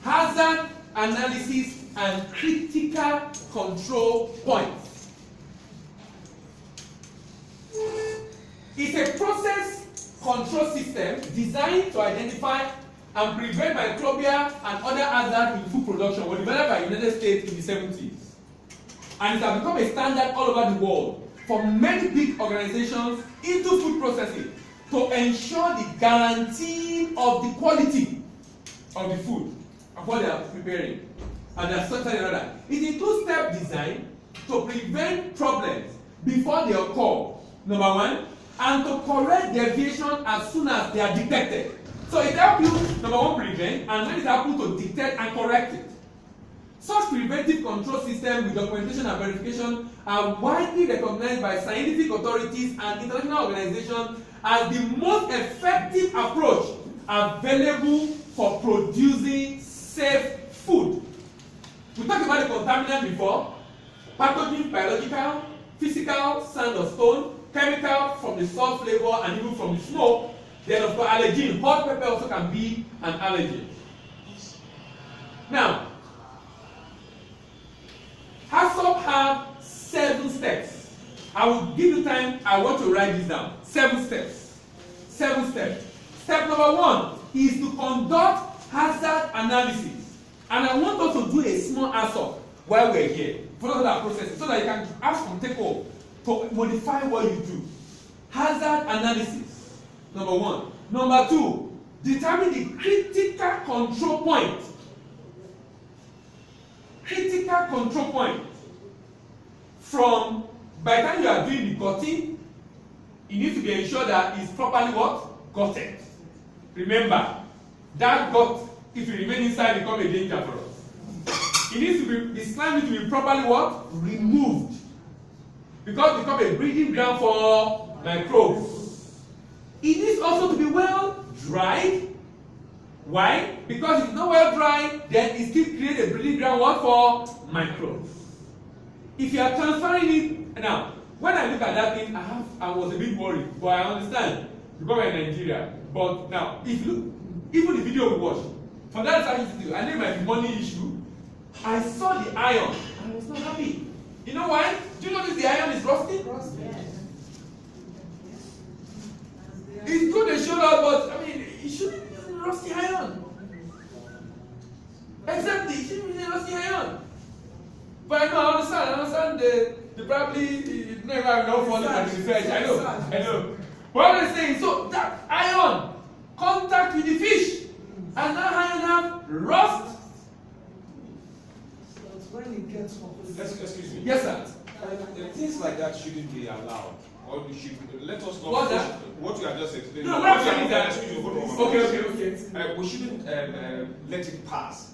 hazard analysis and critical control points. It's a process control system designed to identify and prevent microbial and other hazards in food production, was developed by the United States in the 70s. And it has become a standard all over the world for many big organizations into food processing to ensure the guarantee of the quality of the food and what they are preparing. And that's something another. It includes step design to prevent problems before they occur, number one, and to correct deviation as soon as they are detected. So it helps you, number one, prevent, and when it happens to detect and correct it. Such preventive control systems with documentation and verification are widely recognized by scientific authorities and international organizations as the most effective approach available for producing safe food. We talked about the contaminant before: pathogen, biological, physical, sand or stone, chemical from the salt flavor and even from the smoke. Then of course allergen. Hot pepper also can be an allergen. Now, HACCP have 7 steps. I will give you time. I want to write this down. 7 steps. 7 steps. Step number 1 is to conduct hazard analysis. And I want us to do a small HACCP while we're here. Follow that process so that you can have some take home to modify what you do. Hazard analysis. Number 1. Number 2, determine the critical control point. Critical control point. From by the time you are doing the gutting, you need to be ensured that it's properly what? Gutted. Remember, that gut, if you remain inside, become a danger for us. It needs to be, the slime needs to be properly what? Removed. Because it becomes a breeding ground for microbes. It needs also to be well dried. Why? Because if it's not well dried, then it still creates a breeding ground what? For microbes. If you are transferring it, now, when I look at that thing, I was a bit worried, but I understand because we're in Nigeria. But now, if you look, even the video we watched, from that time, I know it might be money issue. I saw the iron, and I was not happy. You know why? Do you notice the iron is rusty? It's good they showed us, but I mean, it shouldn't be rusty iron. Exactly, it shouldn't be rusty iron. But I understand they probably never have enough money for the research. I know. What I'm saying, so that iron contact with the fish, and that iron have rust. So it's when it gets composite. Excuse me. Yes, sir. Things like that shouldn't be allowed. Or we should let us know what you are just explaining. No, what I'm saying is that. Excuse me, Okay. We shouldn't let it pass.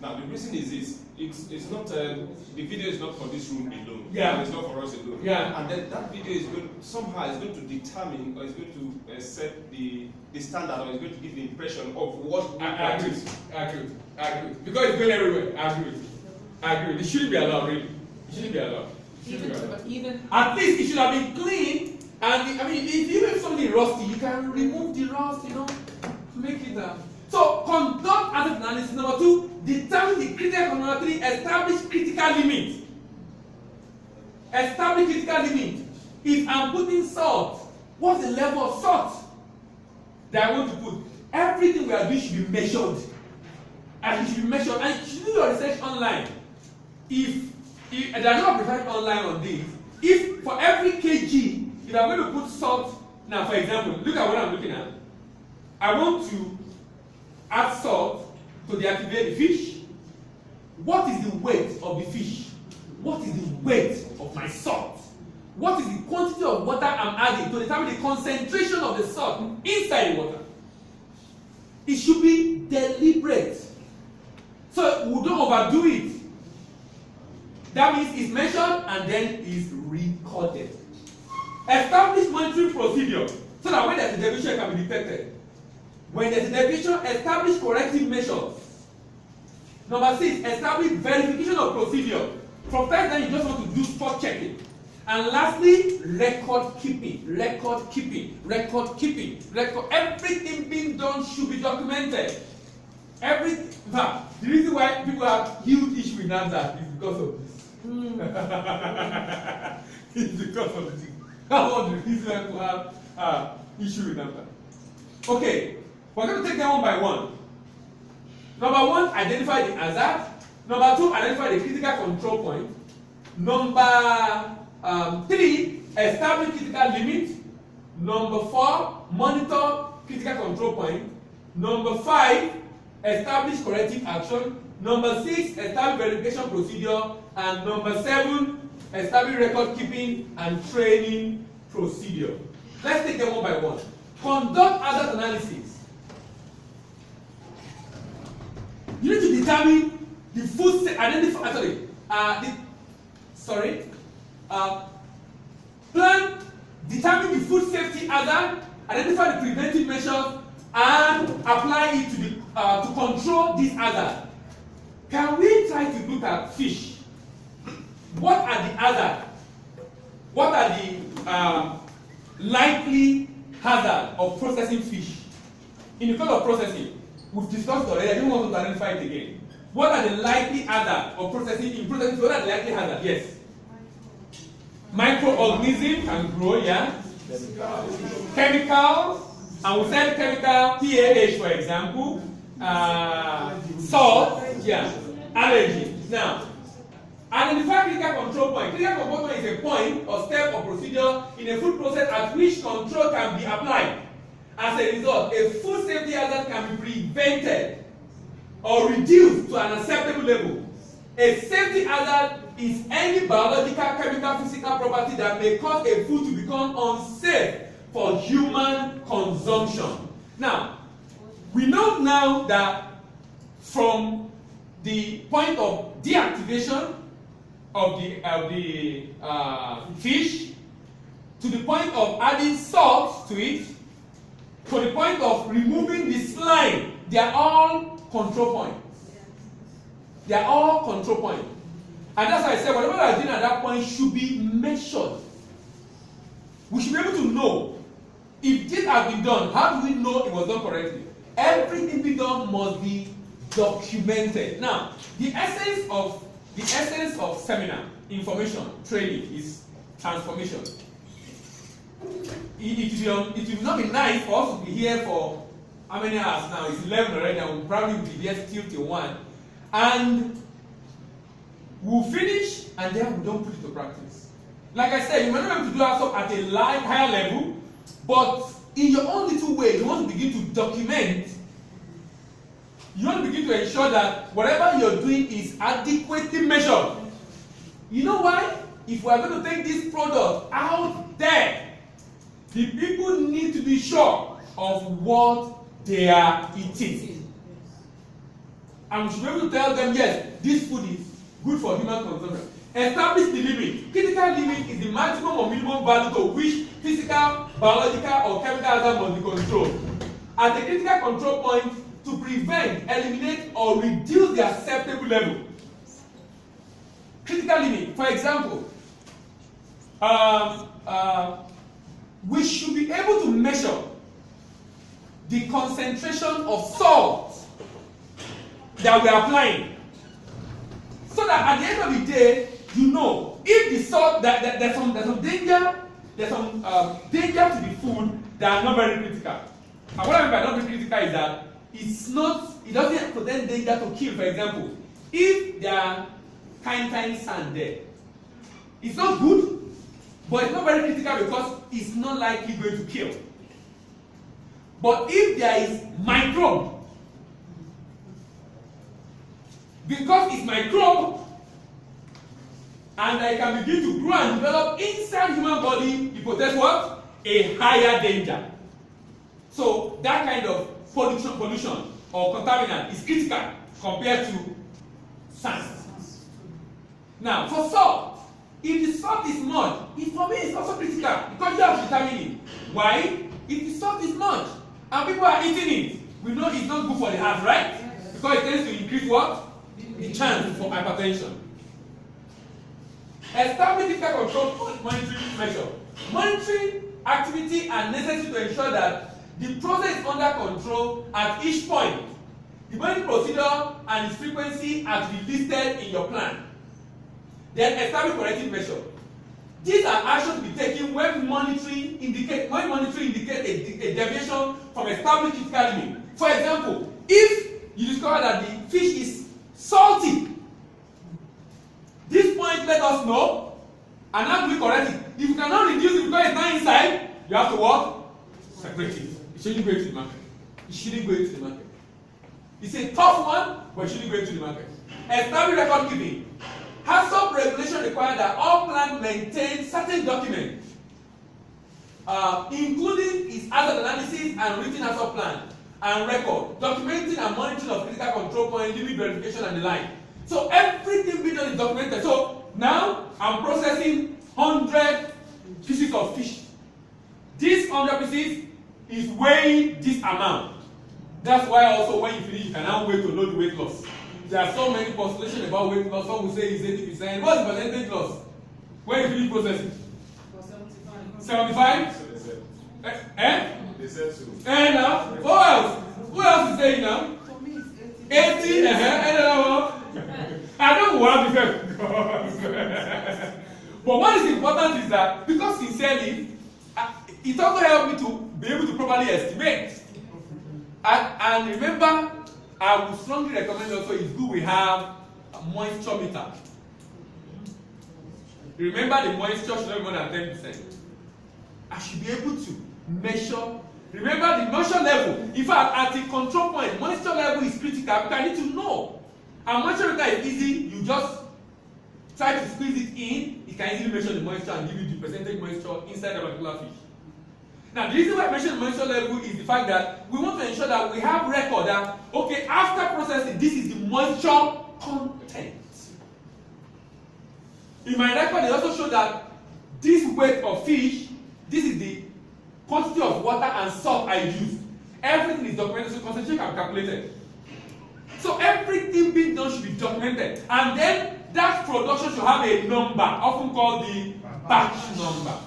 Now the reason is this: it's not the video is not for this room alone. Yeah. And it's not for us alone. Yeah. And then that video is going somehow is going to determine or is going to set the standard or is going to give the impression of what. I agree. Because it's going everywhere. I agree. It shouldn't be allowed, really. It shouldn't be allowed. Even At least it should have been clean. And if you have something rusty, you can remove the rust, to make it. So conduct hazard analysis. Number 2, determine the critical. Number 3, establish critical limit. Establish critical limit. If I'm putting salt, what's the level of salt that I want to put? Everything we are doing should be measured. And it should be measured. And you should do your research online. If there are no research online on this, if for every kg, if I'm going to put salt, now for example, look at what I'm looking at. I want to add salt to deactivate the fish. What is the weight of the fish? What is the weight of my salt? What is the quantity of water I'm adding to determine the concentration of the salt inside the water? It should be deliberate. So we don't overdo it. That means it's measured and then it's recorded. Establish monitoring procedure so that when there's a deviation, it can be detected. When there's a deviation, establish corrective measures. Number 6, establish verification of procedure. From time to time, you just want to do spot checking. And lastly, record keeping. Everything being done should be documented. The why people have huge issue with NAFDAC is because of this. It's because of this. That's one of the reasons why people have issue with NAFDAC. Okay, we're going to take them one by one. Number one, identify the hazard. Number two, identify the critical control point. Number three, establish critical limit. Number four, monitor critical control point. Number five, establish corrective action. Number six, establish verification procedure. And number seven, establish record keeping and training procedure. Let's take them one by one. Conduct hazard analysis. You need to determine the food identify. Plan, determine the food safety hazard, identify the preventive measures, and apply it to the to control this hazard. Can we try to look at fish? What are the hazards? What are the likely hazard of processing fish? In the case of processing, we've discussed already. I don't want to identify it again. What are the likely hazard of processing? In processing, what are the likely hazard? Yes. Microorganisms can grow, yeah. Chemicals, and we said chemical PAH, for example. Salt, yeah. Allergy. Now, identify critical control point. Critical control point is a point or step or procedure in a food process at which control can be applied. As a result, a food safety hazard can be prevented or reduced to an acceptable level. A safety hazard is any biological, chemical, physical property that may cause a food to become unsafe for human consumption. Now, we know now that from the point of deactivation of the fish to the point of adding salt to it to the point of removing the slime, they are all control points. They are all control points. And that's why I said whatever we are doing at that point should be measured. We should be able to know if this has been done. How do we know it was done correctly? Everything being done must be documented. Now, the essence of seminar, information, training is transformation. It will not be nice for us to be here for how many hours now? It's 11 already, and we'll probably be here still till 1. And we'll finish, and then we don't put it to practice. Like I said, you might not be able to do that stuff at a higher level, but in your own little way, you want to begin to document. You want to begin to ensure that whatever you're doing is adequately measured. You know why? If we are going to take this product out there, the people need to be sure of what they are eating. And we should be able to tell them, yes, this food is good for human consumption. Establish the limit. Critical limit is the maximum or minimum value to which physical, biological, or chemical hazard must be controlled. At a critical control point, to prevent, eliminate, or reduce the acceptable level. Critical limit. For example, we should be able to measure the concentration of salt that we are applying, so that at the end of the day, you know if the salt that there's some danger, danger to the food that are not very critical. And what I mean by not very critical is that it doesn't present danger to kill. For example, if there are tiny sand there, it's not good, but it's not very critical because it's not likely going to kill. But if there is microbe, because it's microbe, and they can begin to grow and develop inside human body, it poses what? A higher danger. So that kind of pollution or contaminant is critical compared to sand. Now, for salt, if the salt is much, for me it's also critical because you have to determine it. Why? If the salt is much and people are eating it, we know it's not good for the heart, right? Because it tends to increase what? The chance for hypertension. Establish critical control monitoring measure. Monitoring activity are necessary to ensure that the process is under control at each point. The monitoring procedure and its frequency are to be listed in your plan. Then establish corrective measure. These are actions to be taken when monitoring indicate a deviation from established critical limit. For example, if you discover that the fish is salty, this point let us know and how do we correct it. If you cannot reduce it because it's not inside, you have to what? Separate it. It shouldn't go into the market. It shouldn't go into the market. It's a tough one, but it shouldn't go into the market. Establish record keeping. HACCP regulation requires that all plants maintain certain documents, including its hazard analysis and written HACCP plan and record, documenting and monitoring of critical control point, limit verification, and the like. So everything being done is documented. So now I'm processing 100 pieces of fish. This 100 pieces is weighing this amount. That's why also when you finish, you can now weigh to know the weight loss. There are so many postulations about weight loss. Some will say it's 80%. What's the percentage loss? When you finish processing? 75? They said so. And now, who else? Who else is saying now? For me, it's 80? I don't want to But what is important is that because sincerely, it also helped me to be able to properly estimate. And remember, I would strongly recommend also it's good we have a moisture meter. Remember the moisture should not be more than 10%. I should be able to measure. Remember the moisture level. In fact, at the control point, moisture level is critical because I need to know. And moisture meter is easy. You just try to squeeze it in. It can easily measure the moisture and give you the percentage moisture inside a particular fish. Now, the reason why I mention moisture level is the fact that we want to ensure that we have record that, okay, after processing, this is the moisture content. In my record, they also show that this weight of fish, this is the quantity of water and salt I used. Everything is documented, so concentration can be calculated. So everything being done should be documented. And then that production should have a number, often called the batch number.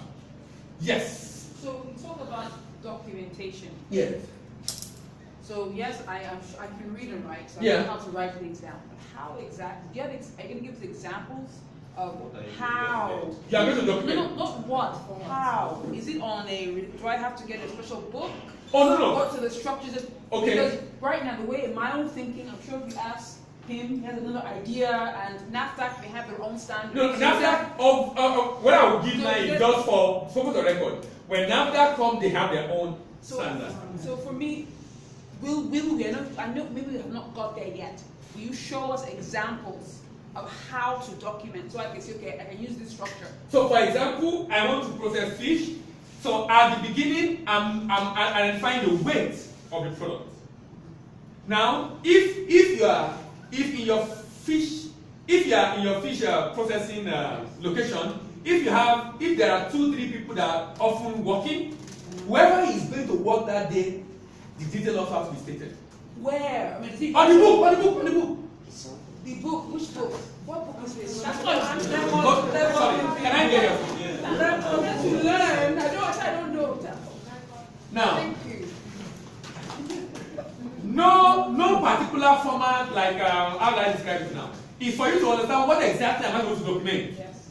Yes. So we talk about documentation. Yes. So yes, I can read and write, so I Yeah. know how to write things down. But how exactly? Do you have are you going to give us examples of What are you how? You are going to No, document. no, not what. How? Is it on a? Do I have to get a special book? Oh, no, no. What are the structures? Okay. Because right now, the way in my own thinking, I'm sure if you ask him, he has another idea, and NAFDAC may have their own standards. No, NAFDAC, what I will give now is just for focus on record. When NAFDAC come, they have their own standards. So for me, will we? I know maybe we have not got there yet. Will you show us examples of how to document so I can say, okay, I can use this structure? So, for example, I want to process fish. So at the beginning, I'm identifying the weight of the product. Now, if you are in your fish processing location, if there are 2-3 people that are often working, whoever is going to work that day, the detail also has to be stated. Where? I mean, is it On the book. The book? Which book? What book is this? That's Sorry, can I get you? To learn. I don't know. Now, Thank you. no particular format like how I describe it now. It's for you to understand what exactly am I going to document. Yes.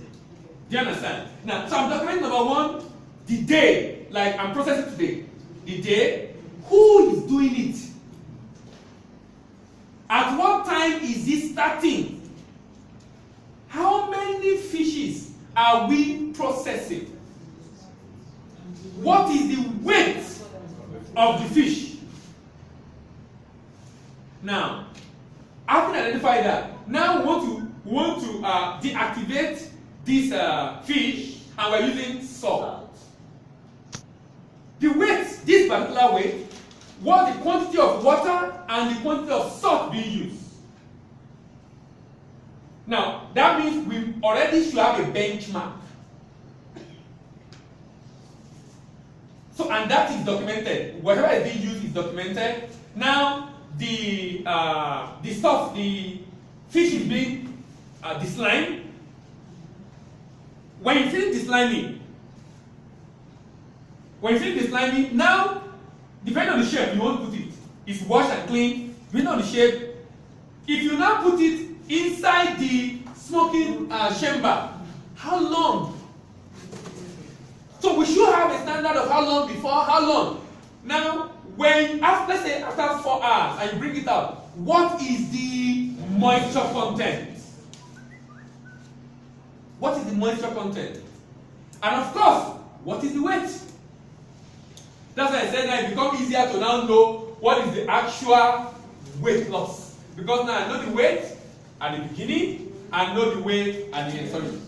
Do you understand? Now, so I'm documenting number one, the day, like I'm processing today. The day, who is doing it? At what time is it starting? How many fishes are we processing? What is the weight of the fish? Now, after identify that, now we want to deactivate this fish, and we're using salt. The weight, this particular weight, was the quantity of water and the quantity of salt being used. Now, that means we already should have a benchmark. So, and that is documented. Whatever is being used is documented. Now, the fish is being deslimed. When you finish desliming, now, depending on the shape you want to put it, it's wash and clean. We know the shape. If you now put it inside the smoking chamber, how long? So we should have a standard of how long before, how long. Now, when after, let's say after 4 hours and you bring it out, what is the moisture content? What is the moisture content? And of course, what is the weight? That's why I said now it becomes easier to now know what is the actual weight loss. Because now I know the weight at the beginning, I know the weight at the end. Sorry.